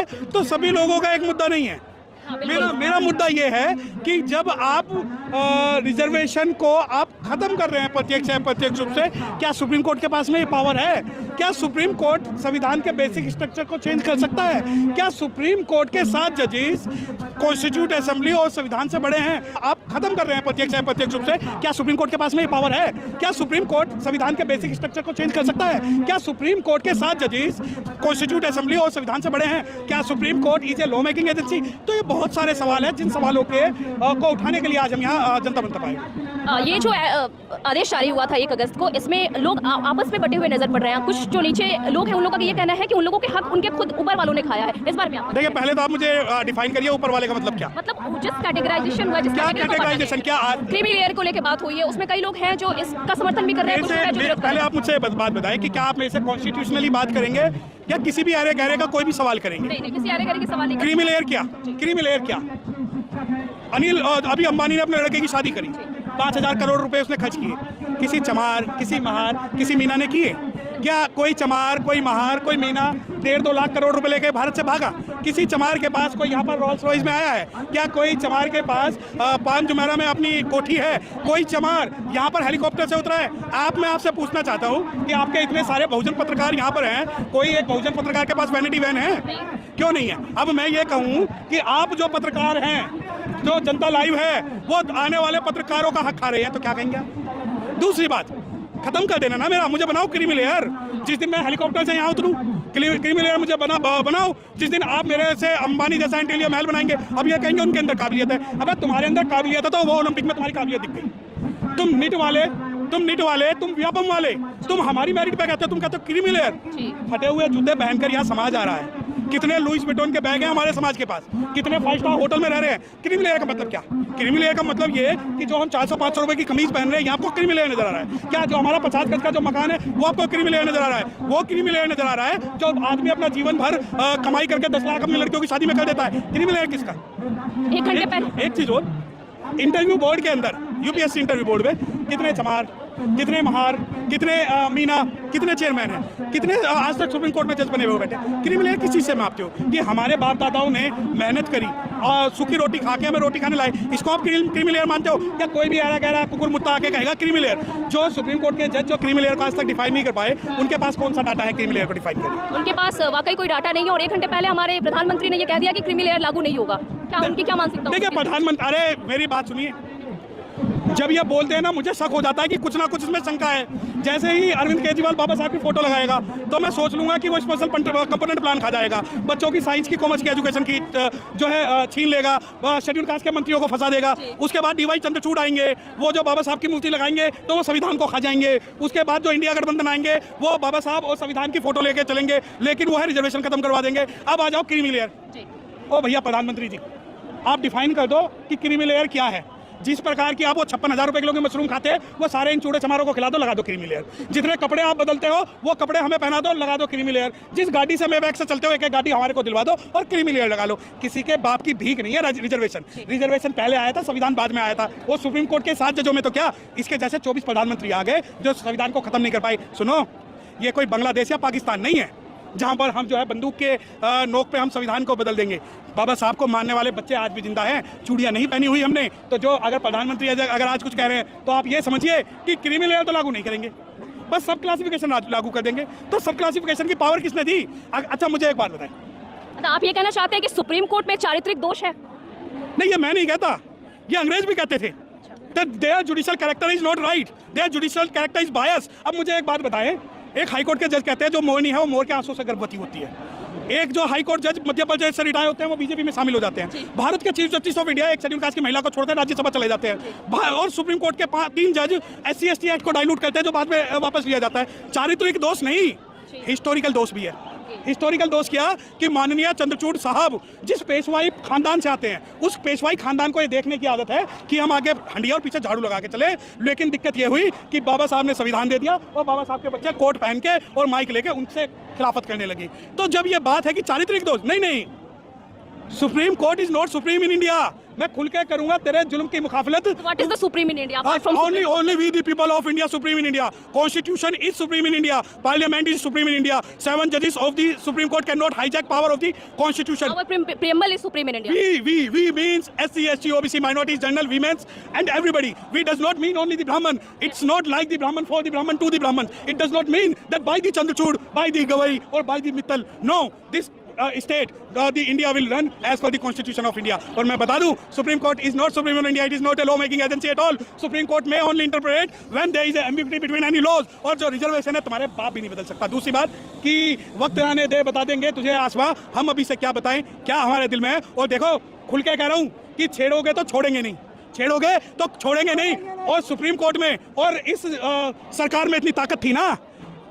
तो सभी लोगों का एक मुद्दा नहीं है। मेरा मुद्दा ये है कि जब आप रिजर्वेशन को आप खत्म कर रहे हैं प्रत्यक्ष या अप्रत्यक्ष रूप से, क्या सुप्रीम कोर्ट के पास में ये पावर है? क्या सुप्रीम कोर्ट संविधान के बेसिक स्ट्रक्चर को चेंज कर सकता है? क्या सुप्रीम कोर्ट के 7 जजेस कॉन्स्टिट्यूट असेंबली और संविधान से बड़े हैं? आप खत्म कर रहे हैं प्रत्यक्ष या अप्रत्यक्ष रूप से, क्या सुप्रीम कोर्ट के पास में ये पावर है? क्या सुप्रीम कोर्ट संविधान के बेसिक स्ट्रक्चर को चेंज कर सकता है? क्या सुप्रीम कोर्ट के 7 जजेस कॉन्स्टिट्यूट असेंबली और संविधान से बड़े हैं? क्या supreme court is a law making agency? तो ये बहुत सारे सवाल हैं जिन सवालों के को उठाने के लिए आज हम यहाँ जनता मंच आए। ये जो आदेश जारी हुआ था 1 अगस्त को, इसमें लोग आपस में बटे हुए नजर पड़ रहे हैं। कुछ जो नीचे लोग हैं उन लोगों का ये कहना है कि उन लोगों के हक उनके खुद ऊपर वालों ने खाया है। इस बारे में आप देखिए, पहले तो आप मुझे डिफाइन करिए ऊपर वाले का मतलब क्या? मतलब जिस कैटेगराइजेशन हुआ, जिस कैटेगराइजेशन क्या क्रीमी लेयर को लेकर बात हुई है, उसमें कई लोग हैं जो इसका समर्थन भी कर रहे हैं। पहले आप मुझसे बात बताएं कि क्या आप मेरे से कॉन्स्टिट्यूशनली बात करेंगे या किसी भी अरे गहरे का कोई भी सवाल करेंगे? नहीं, किसी अरे गहरे के सवाल नहीं। क्रीमी लेयर क्या? क्रीमी लेयर क्या? अनिल अभी अंबानी ने अपने लड़के की शादी करी, 5,000 करोड़ रुपए उसने खर्च किए। किसी चमार, किसी महार, किसी मीना ने किए क्या? कोई चमार, कोई महार, कोई मीना 1.5-2 लाख करोड़ रुपए लेके भारत से भागा? किसी चमार के पास कोई यहाँ पर रोल्स रॉयस में आया है क्या? कोई चमार के पास पान जुमेरा में अपनी कोठी है? कोई चमार यहाँ पर हेलीकॉप्टर से उतरा है? मैं आपसे पूछना चाहता हूँ कि आपके इतने सारे बहुजन पत्रकार यहाँ पर हैं, कोई एक बहुजन पत्रकार के पास वैनिटी वैन है? क्यों नहीं है? अब मैं ये कहूँ कि आप जो पत्रकार हैं, जो जनता लाइव है, वो आने वाले पत्रकारों का हक खा रहे हैं, तो क्या कहेंगे आप? दूसरी बात, खत्म कर देना ना मेरा, मुझे बनाओ क्रीमी लेयर। जिस दिन मैं हेलीकॉप्टर से यहाँ उतरूँ, क्रीमी लेयर मुझे बनाओ। जिस दिन आप मेरे से अंबानी जैसा इंटीरियर महल बनाएंगे, अब ये कहेंगे उनके अंदर काबिलियत है। अब तुम्हारे अंदर काबिलियत है तो वो ओलंपिक में तुम्हारी काबिलियत दिख गई। तुम निट वाले, तुम व्यापम वाले, तुम हमारी मेरिट पे कहते हो, तुम कहते हो क्रीमी लेयर। फटे हुए जूते पहनकर यहाँ समाज आ रहा है। कितने लुइस विटॉन के बैग हैं हमारे समाज के पास? कितने 5 स्टार होटल में रह रहे हैं? क्रीमी लेयर का मतलब क्या? क्रीमी लेयर का मतलब ये कि जो हम 400-500 रुपए की कमीज पहन रहे हैं, यहाँ आपको क्रीमी लेयर नजर आ रहा है क्या? जो हमारा 50 गज का जो मकान है, वो आपको क्रीमी लेयर नजर आ रहा है? वो क्रीमी लेयर नजर आ रहा है जो आदमी अपना जीवन भर कमाई करके 10 लाख अपनी लड़कियों की शादी में कर देता है। क्रीमी लेयर किसका? 1 घंटे पहले एक चीज और, इंटरव्यू बोर्ड के अंदर, यूपीएससी इंटरव्यू बोर्ड में कितने चमार, कितने महार, कितने मीना, कितने चेयरमैन हैं? कितने आज तक सुप्रीम कोर्ट में जज बने हुए बैठे? क्रीमी लेयर किस चीज से मापते हो? कि हमारे बाप दादाओं ने मेहनत करी और सूखी रोटी खा के हमें रोटी खाने लाए, इसको आप क्रीमी लेयर मानते हो? क्या कोई भी ऐरा गहरा कुकुर मुत्ता आके कहेगा क्रीमी लेयर? जो सुप्रीम कोर्ट के जज जो क्रीमी लेयर को आज तक डिफाइन नहीं कर पाए, उनके पास कौन सा डाटा है क्रीमी लेयर को डिफाइन करने? उनके पास वाकई कोई डाटा नहीं है। और 1 घंटे पहले हमारे प्रधानमंत्री ने ये कह दिया कि क्रीमी लेयर लागू नहीं होगा। क्या उनकी क्या मानसिकता? देखिए प्रधानमंत्री, अरे मेरी बात सुनिए, जब ये बोलते हैं ना, मुझे शक हो जाता है कि कुछ ना कुछ इसमें शंका है। जैसे ही अरविंद केजरीवाल बाबा साहब की फोटो लगाएगा तो मैं सोच लूंगा कि वो स्पेशल कंपोनेंट प्लान खा जाएगा, बच्चों की साइंस की, कॉमर्स की, एजुकेशन की जो है छीन लेगा, शेड्यूल कास्ट के मंत्रियों को फंसा देगा। उसके बाद डीवाई चंद्रचूड़ आएंगे, वो जो बाबा साहब की मूर्ति लगाएंगे तो वो संविधान को खा जाएंगे। उसके बाद जो इंडिया गठबंधन आएंगे, वो बाबा साहब और संविधान की फोटो लेके चलेंगे, लेकिन वो है रिजर्वेशन खत्म करवा देंगे। अब आ जाओ क्रीमी लेयर। ओ भैया प्रधानमंत्री जी, आप डिफाइन कर दो कि क्रीमी लेयर क्या है। जिस प्रकार की आप वो 56,000 रुपए किलो के मशरूम खाते हैं, वो सारे इन चूड़े चमारों को खिला दो, लगा दो क्रीमी लेयर। जितने कपड़े आप बदलते हो, वो कपड़े हमें पहना दो, लगा दो क्रीमी लेयर। जिस गाड़ी से मैं बैग से चलते हो, एक गाड़ी हमारे को दिलवा दो और क्रीमी लेयर लगा लो। किसी के बाप की भीख नहीं है रिजर्वेशन पहले आया था, संविधान बाद में आया था। वो सुप्रीम कोर्ट के 7 जजों में तो क्या, इसके जैसे 24 प्रधानमंत्री आ गए जो संविधान को खत्म नहीं कर पाए। सुनो, ये कोई बांग्लादेश या पाकिस्तान नहीं है जहां पर हम जो है बंदूक के नोक पे हम संविधान को बदल देंगे। बाबा साहब को मानने वाले बच्चे आज भी जिंदा हैं, चूड़ियां नहीं पहनी हुई हमने। तो जो अगर प्रधानमंत्री अगर आज कुछ कह रहे हैं, तो आप ये समझिए कि क्रीमी लेयर तो लागू नहीं करेंगे, बस सब क्लासिफिकेशन लागू कर देंगे। तो सब क्लासिफिकेशन की पावर किसने दी? अच्छा मुझे एक बात बताएं, आप ये कहना चाहते हैं कि सुप्रीम कोर्ट में चारित्रिक दोष है? नहीं, ये मैं नहीं कहता, ये अंग्रेज भी कहते थे। Their judicial character is not right, their judicial character is bias. अब मुझे एक बात बताएं, एक हाईकोर्ट के जज कहते हैं जो मोरनी है वो मोर के आंसू से गर्भवती होती है। एक जो हाईकोर्ट जज मध्य प्रदेश से रिटायर होते हैं वो बीजेपी में शामिल हो जाते हैं। भारत के चीफ जस्टिस ऑफ इंडिया एक शेड्यूल कास्ट की महिला को छोड़कर राज्यसभा चले जाते हैं। और सुप्रीम कोर्ट के 3 जज SC ST एक्ट को डाइल्यूट करते हैं, जो बाद में वापस लिया जाता है। चारित्रिक दोष नहीं, हिस्टोरिकल दोष भी है। हिस्टोरिकल दोष क्या कि माननीय चंद्रचूड़ साहब जिस पेशवाई खानदान से आते हैं, उस पेशवाई खानदान को ये देखने की आदत है कि हम आगे हंडिया और पीछे झाड़ू लगा के चले। लेकिन दिक्कत ये हुई कि बाबा साहब ने संविधान दे दिया और बाबा साहब के बच्चे कोट पहन के और माइक लेके उनसे खिलाफत करने लगी। तो जब ये बात है कि चारित्रिक दोष, नहीं, supreme court is not supreme in India. मैं खुल के करूंगा तेरे जुल्म की मुखाफलत। What is the supreme in India apart from Only we the people of India supreme in India. Constitution is supreme in India. Parliament is supreme in India. 7 judges of the Supreme Court cannot hijack power of the Constitution. our preamble is supreme in India? We means SC, ST, OBC, minorities, general, women's, and everybody. We does not mean only the Brahman. It's not like the Brahman for the Brahman to the Brahman. It does not mean that by the Chandrachud, by the Gawai, or by the Mittal. No, this state, the India will run as per the Constitution of India. और मैं बता दूं, Supreme Court is not supreme in India. It is not a law-making agency at all. Supreme Court may only interpret when there is an ambiguity between any laws. और जो reservation है तुम्हारे बाप भी नहीं बदल सकता। दूसरी बात कि वक्त आने दे बता देंगे तुझे आसवा, हम अभी से क्या बताएं क्या हमारे दिल में है। और देखो खुल के कह रहा हूँ कि छेड़ोगे तो छोड़ेंगे नहीं, छेड़ोगे तो छोड़ेंगे नहीं। और सुप्रीम कोर्ट में और इस सरकार में इतनी ताकत थी ना,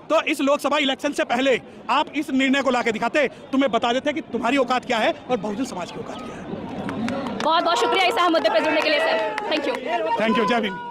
तो इस लोकसभा इलेक्शन से पहले आप इस निर्णय को लाके दिखाते, तुम्हें बता देते कि तुम्हारी औकात क्या है और बहुजन समाज की औकात क्या है। बहुत बहुत शुक्रिया इस अहम मुद्दे पर जुड़ने के लिए sir. Thank you. Thank you. जय भीम।